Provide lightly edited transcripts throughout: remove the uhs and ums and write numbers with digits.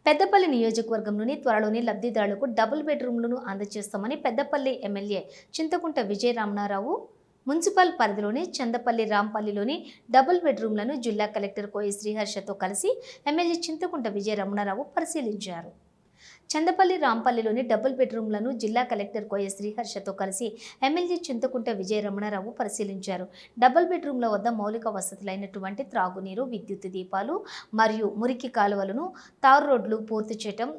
పెద్దపల్లి నియోజకవర్గంలోని త్వరలోనే లబ్ధిదారులకు డబుల్ బెడ్రూమ్లను అందజేస్తామని పెద్దపల్లి ఎమ్మెల్యే చింతకుంట విజయ రమణారావు మున్సిపల్ పరిధిలోని చందపల్లి రాంపల్లిలోని డబుల్ బెడ్రూమ్లను జిల్లా కలెక్టర్ కోయ శ్రీహర్షతో కలిసి ఎమ్మెల్యే చింతకుంట విజయ రమణారావు పరిశీలించారు. చందపల్లి రాంపల్లిలోని డబుల్ బెడ్రూమ్లను జిల్లా కలెక్టర్ కోయ శ్రీహర్షతో కలిసి ఎమ్మెల్యే చింతకుంట విజయ రమణారావు పరిశీలించారు. డబుల్ బెడ్రూమ్ల వద్ద మౌలిక వసతులైనటువంటి త్రాగునీరు, విద్యుత్ దీపాలు మరియు మురికి కాలువలను, తారు రోడ్లు పూర్తి చేయడం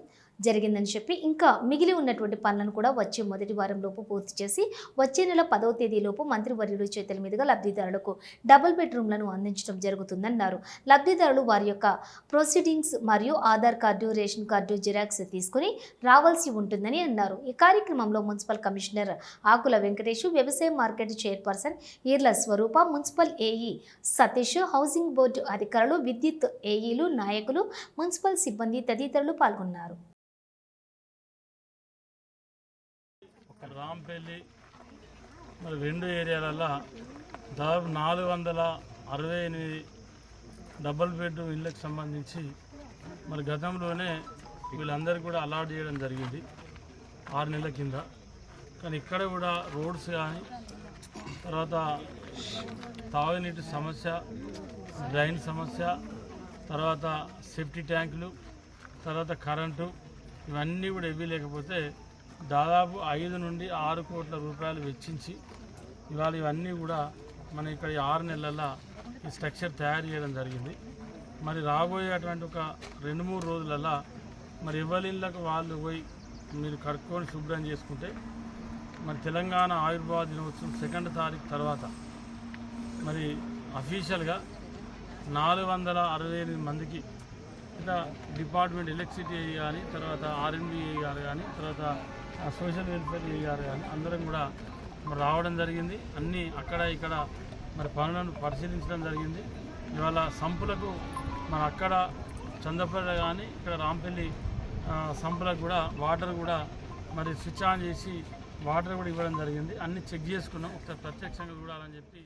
జరిగిందని చెప్పి ఇంకా మిగిలి ఉన్నటువంటి పనులను కూడా వచ్చే మొదటి వారంలోపు పూర్తి చేసి వచ్చే నెల 10వ తేదీలోపు మంత్రివర్యుల చేతుల మీదుగా లబ్ధిదారులకు డబుల్ బెడ్రూమ్లను అందించడం జరుగుతుందన్నారు. లబ్ధిదారులు వారి యొక్క ప్రొసీడింగ్స్ మరియు Aadhaar card, ration card xerox తీసుకుని రావాల్సి ఉంటుందని అన్నారు. ఈ కార్యక్రమంలో మున్సిపల్ కమిషనర్ ఆకుల వెంకటేష్, వ్యవసాయ market chairperson Eerla Swaroopa, municipal AE Satish, housing board అధికారులు, విద్యుత్ ఏఈలు, నాయకులు, మున్సిపల్ సిబ్బంది తదితరులు పాల్గొన్నారు. రాంపల్లి మరి 2 ఏరియాలలో దాదాపు 468 డబుల్ బెడ్రూమ్ ఇళ్ళకి సంబంధించి మరి గతంలోనే వీళ్ళందరికీ కూడా అలాట్ చేయడం జరిగింది 6 నెలల కింద. కానీ ఇక్కడ కూడా రోడ్స్ కానీ, తర్వాత తాగునీటి సమస్య, డ్రైన్ సమస్య, తర్వాత సేఫ్టీ ట్యాంకులు, తర్వాత కరెంటు, ఇవన్నీ కూడా ఇవి లేకపోతే దాదాపు 5 నుండి 6 కోట్ల రూపాయలు వెచ్చించి ఇవాళ ఇవన్నీ కూడా మన ఇక్కడ 6 నెలల్లో ఈ స్ట్రక్చర్ తయారు చేయడం జరిగింది. మరి రాబోయేటువంటి ఒక 2-3 రోజులలో మరి ఎవరిళ్ళకు వాళ్ళు పోయి మీరు కడుక్కొని శుభ్రం చేసుకుంటే మరి తెలంగాణ ఆవిర్భావ దినోత్సవం 2వ తారీఖు తర్వాత మరి అఫీషియల్గా 468 మందికి ఇట్లా డిపార్ట్మెంట్ ఎలక్ట్రిసిటీ కానీ, తర్వాత R&B గారు కానీ, తర్వాత సోషల్ వెల్ఫేర్ గారు కానీ అందరం కూడా మరి రావడం జరిగింది. అన్నీ అక్కడ ఇక్కడ మరి పనులను పరిశీలించడం జరిగింది. ఇవాళ సంపులకు మన అక్కడ చందపల్లి కానీ ఇక్కడ రాంపల్లి సంపులకు కూడా వాటర్ కూడా మరి స్విచ్ ఆన్ చేసి వాటర్ కూడా ఇవ్వడం జరిగింది. అన్నీ చెక్ చేసుకున్నాం, ఒకసారి ప్రత్యక్షంగా చూడాలని చెప్పి